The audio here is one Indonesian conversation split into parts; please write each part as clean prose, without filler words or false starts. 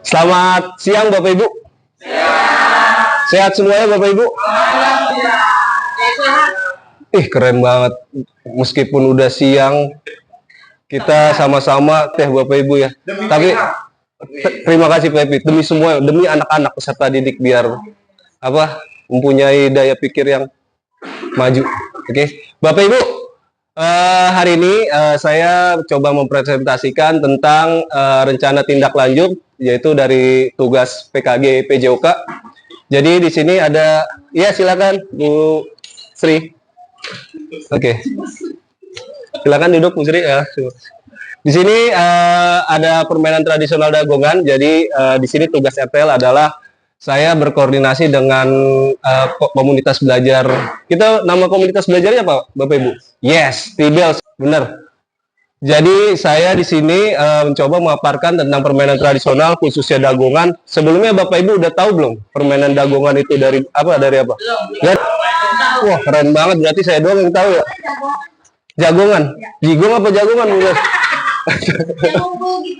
Selamat siang Bapak Ibu. Sehat semuanya Bapak Ibu? Keren banget. Meskipun udah siang, kita sama-sama teh Bapak Ibu ya. Tapi terima kasih Pak Epi, demi semua, demi anak-anak peserta didik biar mempunyai daya pikir yang maju. Oke, Bapak Ibu, hari ini saya coba mempresentasikan tentang rencana tindak lanjut, yaitu dari tugas PKG PJOK. Jadi di sini ada, ya silakan Bu Sri. Oke, silakan duduk Bu Sri ya. Di sini ada permainan tradisional Dagongan. Jadi di sini tugas RTL adalah saya berkoordinasi dengan komunitas belajar. Kita nama komunitas belajarnya apa, Bapak Ibu? Yes, Tibel, benar. Jadi saya di sini mencoba memaparkan tentang permainan tradisional khususnya Dagongan. Sebelumnya Bapak Ibu udah tahu belum permainan Dagongan itu dari apa? Ya? Wah, keren banget, berarti saya doang yang tahu ya. Jagongan. Jigong apa jagongan, Bu? Gitu loh.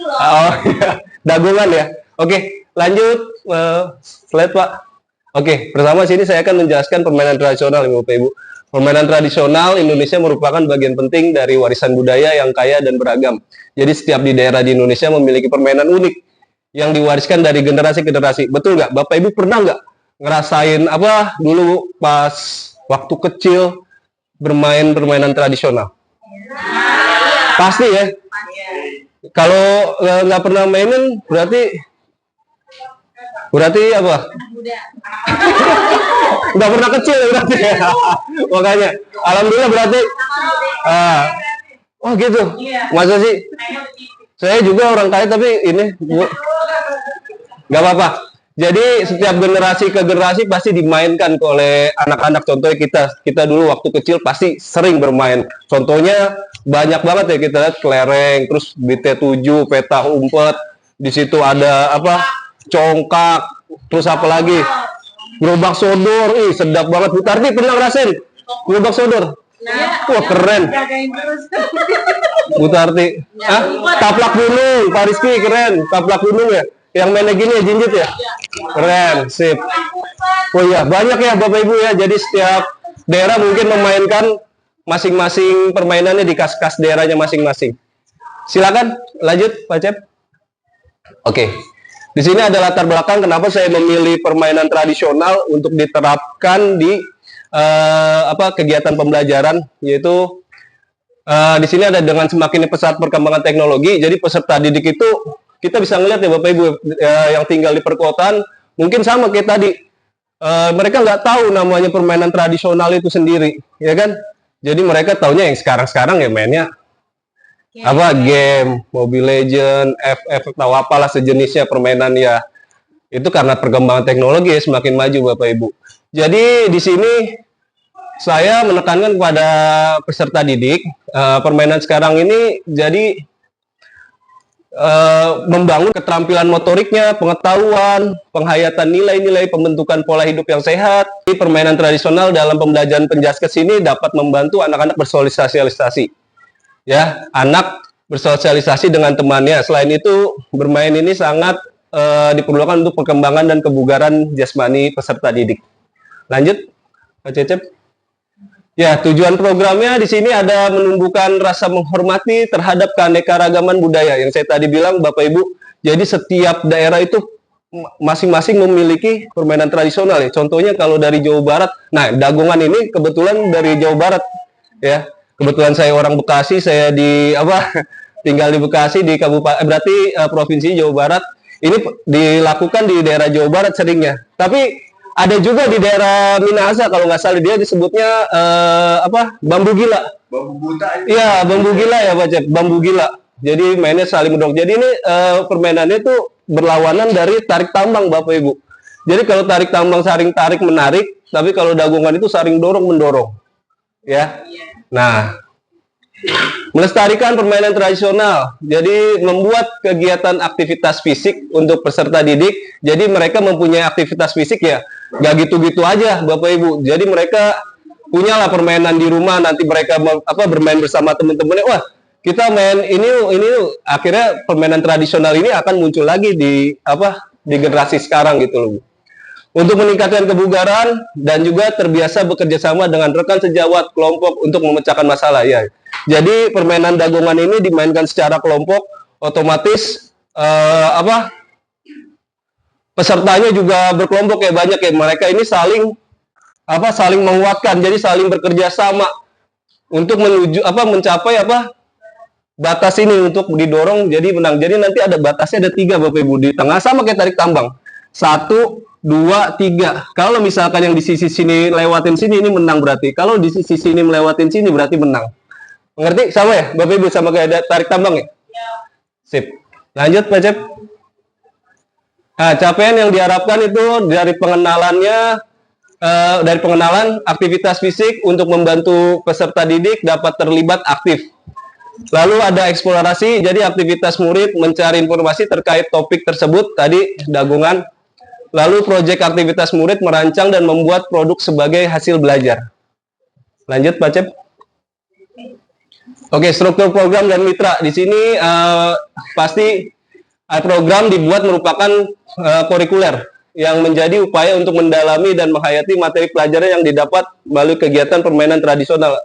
Oh, iya. Dagongan ya. Oke, lanjut slide Pak. Oke, pertama sini saya akan menjelaskan permainan tradisional Bapak Ibu. Permainan tradisional Indonesia merupakan bagian penting dari warisan budaya yang kaya dan beragam. Jadi setiap di daerah di Indonesia memiliki permainan unik yang diwariskan dari generasi ke generasi. Betul nggak? Bapak Ibu pernah nggak ngerasain dulu pas waktu kecil bermain permainan tradisional? Pasti ya. Kalau nggak pernah mainin berarti apa? Nggak pernah kecil berarti ya. Makanya alhamdulillah berarti oh gitu. Masa sih? Saya juga orang kaya tapi ini nggak apa-apa. Jadi setiap generasi ke generasi pasti dimainkan oleh anak-anak. Contohnya kita dulu waktu kecil pasti sering bermain. Contohnya banyak banget ya, kita lihat kelereng, terus BT7, peta umpet, di situ ada congkak, terus apa lagi? Gerobak sodor, sedap banget. Bu Tarti pernah ngerasain gerobak sodor? Wah keren. Bu Tarti, taplak gunung, Pak Rizky keren, taplak gunung ya. Yang mainnya gini ya, jinjit ya? Keren, sip. Oh iya, banyak ya Bapak Ibu ya. Jadi setiap daerah mungkin memainkan masing-masing permainannya di kas-kas daerahnya masing-masing. Silakan lanjut Pak Cep. Oke. Di sini ada latar belakang kenapa saya memilih permainan tradisional untuk diterapkan di kegiatan pembelajaran, yaitu di sini ada dengan semakin pesat perkembangan teknologi. Jadi peserta didik itu kita bisa ngelihat ya Bapak Ibu yang tinggal di perkotaan mungkin sama kayak tadi. Mereka nggak tahu namanya permainan tradisional itu sendiri, ya kan? Jadi mereka taunya yang sekarang-sekarang ya mainnya game, Mobile Legend, FF atau apalah sejenisnya permainan ya. Itu karena perkembangan teknologi ya semakin maju Bapak Ibu. Jadi di sini saya menekankan kepada peserta didik permainan sekarang ini jadi membangun keterampilan motoriknya, pengetahuan, penghayatan nilai-nilai, pembentukan pola hidup yang sehat. Permainan tradisional dalam pembelajaran penjaskes ini dapat membantu anak-anak bersosialisasi. Ya, anak bersosialisasi dengan temannya. Selain itu, bermain ini sangat diperlukan untuk perkembangan dan kebugaran jasmani peserta didik. Lanjut, Pak Cecep. Ya, tujuan programnya di sini ada menumbuhkan rasa menghormati terhadap keanekaragaman budaya. Yang saya tadi bilang, Bapak Ibu, jadi setiap daerah itu masing-masing memiliki permainan tradisional ya. Contohnya kalau dari Jawa Barat, nah Dagongan ini kebetulan dari Jawa Barat ya. Kebetulan saya orang Bekasi, saya tinggal di Bekasi di kabupaten berarti provinsi Jawa Barat. Ini dilakukan di daerah Jawa Barat seringnya. Tapi ada juga di daerah Minahasa kalau nggak salah dia disebutnya bambu gila. Bambu buta. Iya, bambu gila ya Pak Cep, bambu gila. Jadi mainnya saling mendorong. Jadi ini permainannya itu berlawanan dari tarik tambang Bapak Ibu. Jadi kalau tarik tambang saling tarik menarik, tapi kalau Dagongan itu saling dorong mendorong. Ya. Nah, melestarikan permainan tradisional. Jadi membuat kegiatan aktivitas fisik untuk peserta didik. Jadi mereka mempunyai aktivitas fisik ya, gak gitu-gitu aja Bapak Ibu. Jadi mereka punyalah permainan di rumah. Nanti mereka bermain bersama teman-temannya. Wah, kita main ini akhirnya permainan tradisional ini akan muncul lagi di generasi sekarang gitu loh. Untuk meningkatkan kebugaran dan juga terbiasa bekerja sama dengan rekan sejawat kelompok untuk memecahkan masalah ya. Jadi permainan dagongan ini dimainkan secara kelompok, otomatis pesertanya juga berkelompok ya, banyak ya. Mereka ini saling menguatkan, jadi saling bekerja sama untuk menuju mencapai batas ini untuk didorong jadi menang. Jadi nanti ada batasnya, ada 3 Bapak Ibu di tengah, sama kayak tarik tambang. 1, 2, 3. Kalau misalkan yang di sisi sini lewatin sini, ini menang berarti. Kalau di sisi sini melewatin sini berarti menang. Mengerti? Sama ya Bapak Ibu, sama kayak tarik tambang ya? Sip. Lanjut Pak Cep. Nah, capaian yang diharapkan itu dari pengenalan aktivitas fisik untuk membantu peserta didik dapat terlibat aktif. Lalu ada eksplorasi, jadi aktivitas murid mencari informasi terkait topik tersebut, tadi dagongan. Lalu proyek aktivitas murid merancang dan membuat produk sebagai hasil belajar. Lanjut Pak Cep. Oke, struktur program dan mitra. Di sini pasti program dibuat merupakan kurikuler yang menjadi upaya untuk mendalami dan menghayati materi pelajaran yang didapat melalui kegiatan permainan tradisional,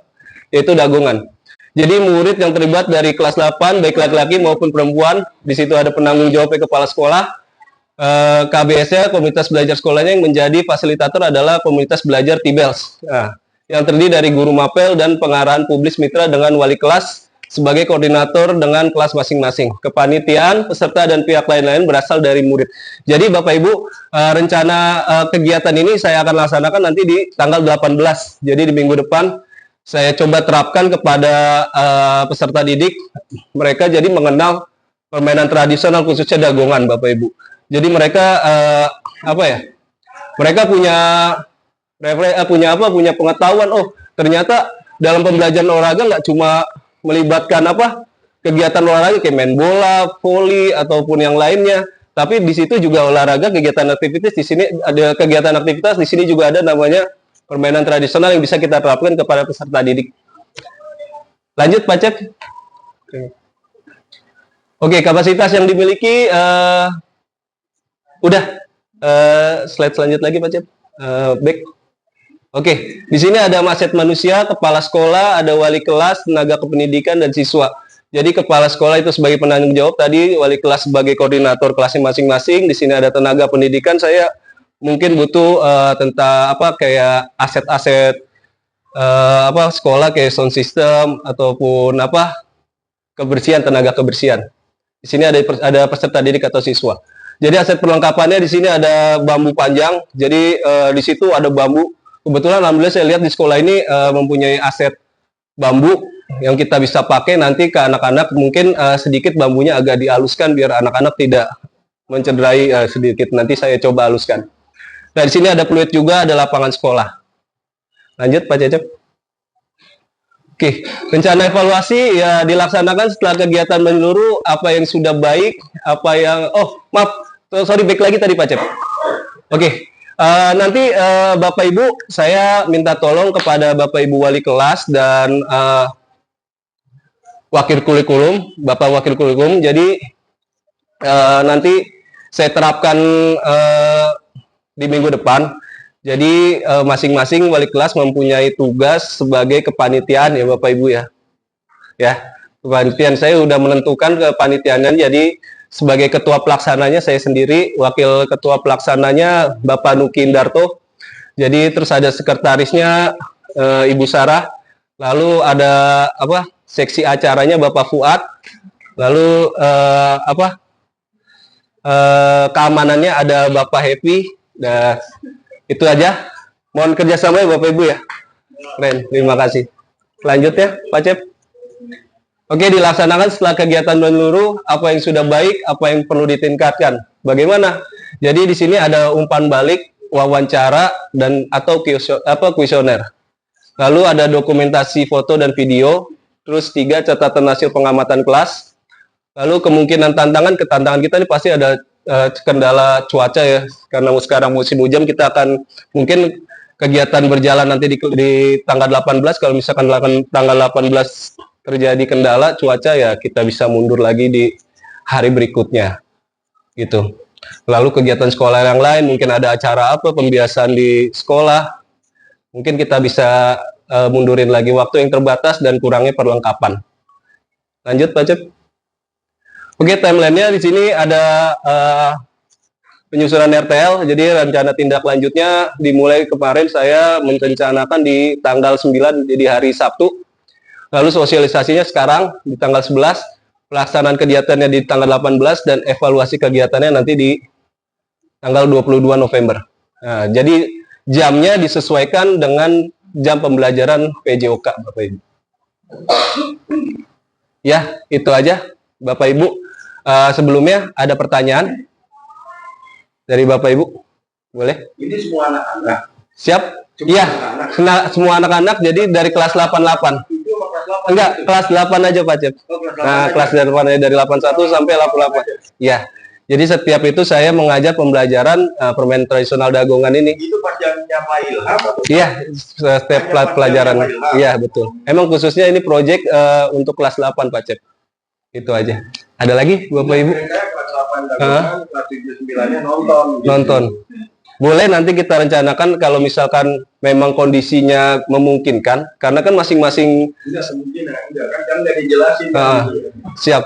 yaitu dagongan. Jadi murid yang terlibat dari kelas 8, baik laki-laki maupun perempuan, di situ ada penanggung jawabnya kepala sekolah, KBS-nya, komunitas belajar sekolahnya, yang menjadi fasilitator adalah komunitas belajar Tibels. Nah, yang terdiri dari guru mapel dan pengarahan publis mitra dengan wali kelas sebagai koordinator dengan kelas masing-masing. Kepanitiaan, peserta dan pihak lain-lain berasal dari murid. Jadi Bapak Ibu, rencana kegiatan ini saya akan laksanakan nanti di tanggal 18. Jadi di minggu depan saya coba terapkan kepada peserta didik, mereka jadi mengenal permainan tradisional khususnya dagongan Bapak Ibu. Jadi mereka mereka punya pengetahuan, oh ternyata dalam pembelajaran olahraga nggak cuma melibatkan kegiatan olahraga kayak main bola, voli ataupun yang lainnya, tapi di situ juga olahraga, kegiatan aktivitas. Di sini ada kegiatan aktivitas, di sini juga ada namanya permainan tradisional yang bisa kita terapkan kepada peserta didik. Lanjut Pak Cep. Oke, kapasitas yang dimiliki udah. Slide selanjutnya lagi Pak Cep. Back. Oke, di sini ada aset manusia, kepala sekolah, ada wali kelas, tenaga kependidikan, dan siswa. Jadi kepala sekolah itu sebagai penanggung jawab tadi, wali kelas sebagai koordinator kelasnya masing-masing. Di sini ada tenaga pendidikan, saya mungkin butuh tentang kayak aset-aset sekolah kayak sound system ataupun kebersihan, tenaga kebersihan. Di sini ada peserta didik atau siswa. Jadi aset perlengkapannya di sini ada bambu panjang. Jadi di situ ada bambu. Kebetulan alhamdulillah saya lihat di sekolah ini mempunyai aset bambu yang kita bisa pakai nanti ke anak-anak. Mungkin sedikit bambunya agak dihaluskan biar anak-anak tidak mencederai sedikit. Nanti saya coba haluskan. Nah, di sini ada peluit juga, ada lapangan sekolah. Lanjut Pak Cecep. Oke, rencana evaluasi ya dilaksanakan setelah kegiatan menyeluruh, apa yang sudah baik, apa yang back lagi tadi Pak Cep. Oke. Nanti Bapak Ibu, saya minta tolong kepada Bapak Ibu wali kelas dan wakil kurikulum, Bapak wakil kurikulum. Jadi nanti saya terapkan di minggu depan. Jadi masing-masing wali kelas mempunyai tugas sebagai kepanitiaan ya Bapak Ibu ya. Ya, kepanitiaan saya sudah menentukan kepanitiaannya. Jadi sebagai ketua pelaksananya saya sendiri, wakil ketua pelaksananya Bapak Nuki Indarto. Jadi terus ada sekretarisnya Ibu Sarah. Lalu ada seksi acaranya Bapak Fuad. Lalu keamanannya ada Bapak Happy. Dan itu aja. Mohon kerjasamanya Bapak Ibu ya. Keren, terima kasih. Selanjutnya Pak Cep. Oke, dilaksanakan setelah kegiatan menyeluruh, apa yang sudah baik, apa yang perlu ditingkatkan. Bagaimana? Jadi di sini ada umpan balik, wawancara, dan atau kuesioner. Lalu ada dokumentasi foto dan video. Terus 3 catatan hasil pengamatan kelas. Lalu kemungkinan tantangan kita ini pasti ada kendala cuaca ya. Karena sekarang musim hujan, kita akan mungkin kegiatan berjalan nanti di tanggal 18. Kalau misalkan tanggal 18 terjadi kendala cuaca ya kita bisa mundur lagi di hari berikutnya gitu. Lalu kegiatan sekolah yang lain, mungkin ada acara apa, pembiasaan di sekolah, mungkin kita bisa mundurin lagi waktu yang terbatas dan kurangnya perlengkapan. Lanjut Pak Cep. Oke, timelinenya di sini ada penyusunan RTL. Jadi rencana tindak lanjutnya dimulai kemarin saya merencanakan di tanggal 9, jadi hari Sabtu. Lalu sosialisasinya sekarang di tanggal 11. Pelaksanaan kegiatannya di tanggal 18 dan evaluasi kegiatannya nanti di tanggal 22 November. Nah, jadi jamnya disesuaikan dengan jam pembelajaran PJOK, Bapak Ibu. Ya, itu aja, Bapak Ibu. Sebelumnya ada pertanyaan dari Bapak Ibu? Boleh? Ini semua anak-anak. Siap? Iya, semua anak-anak. Jadi dari kelas 88. Enggak, kelas 8 aja Pak Cep. Nah, kelas 8 aja dari 81 sampai 88. Ya. Jadi setiap itu saya mengajar pembelajaran permainan tradisional Dagongan ini. Itu pas jamnya Pak Ilham atau? Iya, setiap pelajaran. Iya, betul. Emang khususnya ini project untuk kelas 8 Pak Cep. Itu aja. Ada lagi Bapak Ibu? Kelas 8 Dagongan, kelas 7 9-nya nonton. Nonton. Boleh nanti kita rencanakan kalau misalkan memang kondisinya memungkinkan, karena kan masing-masing Tidak semungkin ya, enggak kan nggak dijelasin. siap.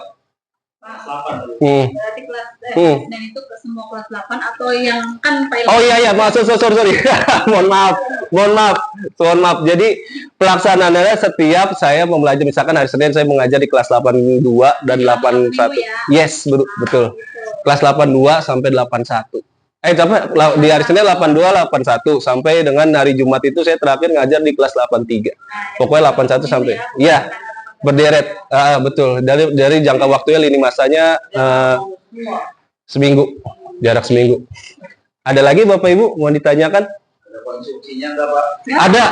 Berarti kelas dan itu ke semua kelas 8 atau yang kan pilot. Oh iya maksud sorry. Mohon maaf. Jadi pelaksanaannya setiap saya membelajar, misalkan hari Senin saya mengajar di kelas 82 dan 81. Yes, betul. Kelas 82 sampai 81. Di hari Senin 82, 81 sampai dengan hari Jumat itu saya terakhir ngajar di kelas 83. Pokoknya 81 sampai. Iya. Berderet. Betul. Dari jangka waktunya lini masanya seminggu. Jarak seminggu. Ada lagi Bapak Ibu mau ditanyakan? Ada konsumsinya enggak, Pak? Ada.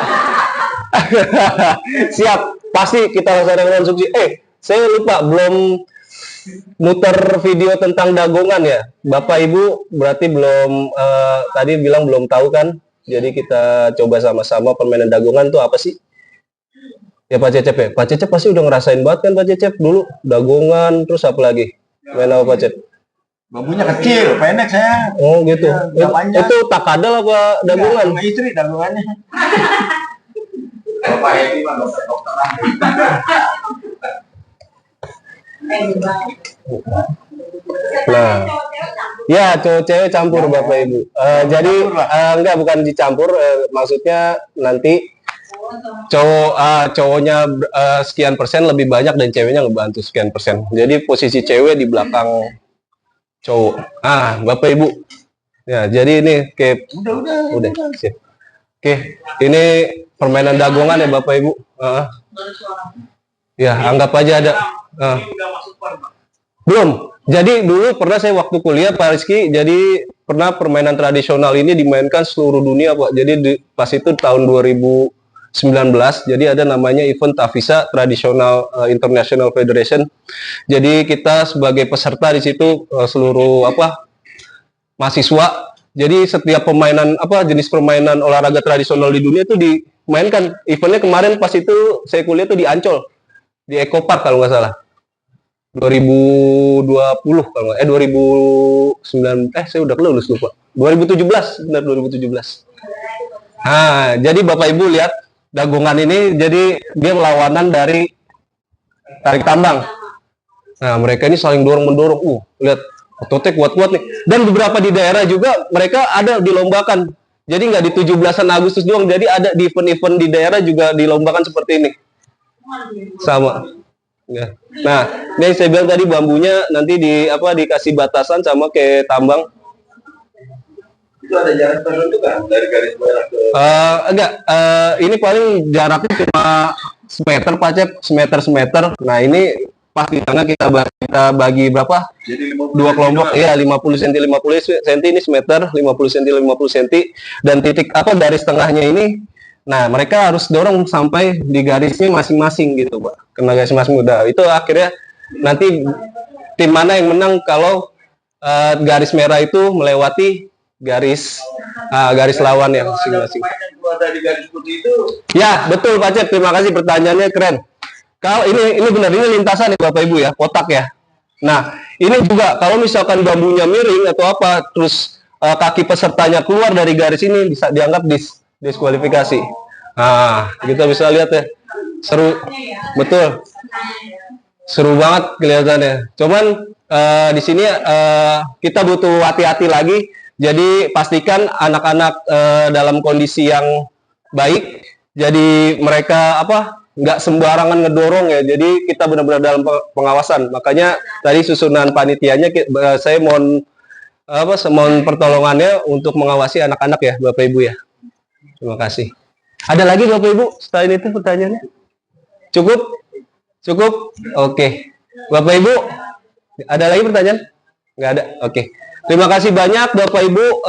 Siap. Pasti kita harus ada konsumsi. Saya lupa belum muter video tentang Dagongan ya. Bapak Ibu berarti belum tadi bilang belum tahu kan? Jadi kita coba sama-sama permainan Dagongan tuh apa sih? Ya Pak Cecep ya. Pak Cecep pasti udah ngerasain banget kan Pak Cecep dulu Dagongan, terus apa lagi? Main apa Pak Cecep? Bambunya kecil, pendek saya. Oh gitu. Ya, itu takadal apa Dagongan? Sama istri Dagongannya. Bapak Edi mah dokter. Nah, ya cowok cewek campur Bapak Ibu. Jadi enggak, bukan dicampur, maksudnya nanti cowoknya sekian persen lebih banyak dan ceweknya ngebantu sekian persen. Jadi posisi cewek di belakang cowok. Bapak Ibu. Ya, jadi ini kayak udah. Sip. Oke, ini permainan Dagongan ya Bapak Ibu. Ya, anggap aja ada. Belum. Jadi dulu pernah saya waktu kuliah Pak Rizky, jadi pernah permainan tradisional ini dimainkan seluruh dunia Pak. Jadi pas itu tahun 2019, jadi ada namanya event Tavisa Traditional International Federation. Jadi kita sebagai peserta di situ seluruh mahasiswa. Jadi setiap permainan jenis permainan olahraga tradisional di dunia itu dimainkan. Eventnya kemarin pas itu saya kuliah tuh di Ancol, di Eco Park kalau nggak salah. 2020 kalau 2009 saya udah lulus lupa. 2017 benar 2017. Jadi Bapak Ibu lihat Dagongan ini, jadi dia melawanan dari tarik tambang. Nah, mereka ini saling dorong-mendorong. Lihat ototnya kuat-kuat nih. Dan beberapa di daerah juga mereka ada dilombakan. Jadi nggak di 17-an Agustus doang, jadi ada di event-event di daerah juga dilombakan seperti ini. Sama. Ya. Nah, ini saya bilang tadi bambunya nanti dikasih batasan sama kayak tambang. Itu ada jarak tertentu kan dari garis merah ke enggak, ini paling jaraknya cuma semeter Pak Cep, semeter. Nah, ini pas di tengah kita bagi berapa? Jadi Dua kelompok. Iya, 50 cm 50 cm ini semeter, 50 cm 50 cm dan titik garis tengahnya ini. Nah, mereka harus dorong sampai di garisnya masing-masing gitu, Pak. Kena garis masing udah. Itu akhirnya nanti tim mana yang menang kalau garis merah itu melewati garis lawan yang masing-masing. Ada di garis putih itu. Ya, betul Pak Cep. Terima kasih pertanyaannya keren. Kalau ini benar, ini lintasan nih Bapak Ibu ya, kotak ya. Nah, ini juga kalau misalkan bambunya miring atau apa, terus kaki pesertanya keluar dari garis ini bisa dianggap diskualifikasi. Nah, kita bisa lihat ya, seru, betul, seru banget kelihatannya. Cuman di sini kita butuh hati-hati lagi. Jadi pastikan anak-anak dalam kondisi yang baik. Jadi mereka nggak sembarangan ngedorong ya. Jadi kita benar-benar dalam pengawasan. Makanya tadi susunan panitianya saya mohon pertolongannya untuk mengawasi anak-anak ya, Bapak Ibu ya. Terima kasih. Ada lagi Bapak Ibu selain itu pertanyaannya? Cukup? Cukup? Oke. Bapak Ibu, ada lagi pertanyaan? Nggak ada? Oke. Terima kasih banyak Bapak Ibu.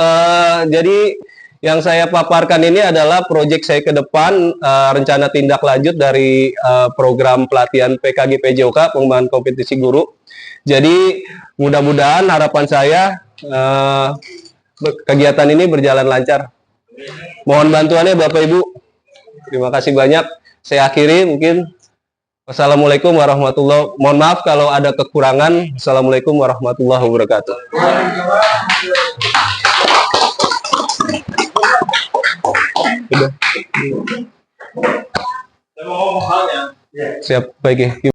Jadi yang saya paparkan ini adalah proyek saya ke depan, rencana tindak lanjut dari program pelatihan PKG PJOK, pengembangan kompetisi guru. Jadi mudah-mudahan harapan saya kegiatan ini berjalan lancar. Mohon bantuannya Bapak Ibu. Terima kasih banyak. Saya akhiri mungkin. Wassalamualaikum warahmatullahi wabarakatuh. Mohon maaf kalau ada kekurangan. Assalamualaikum warahmatullahi wabarakatuh. Udah. Saya mau ngomong halnya. Siap, baik ya.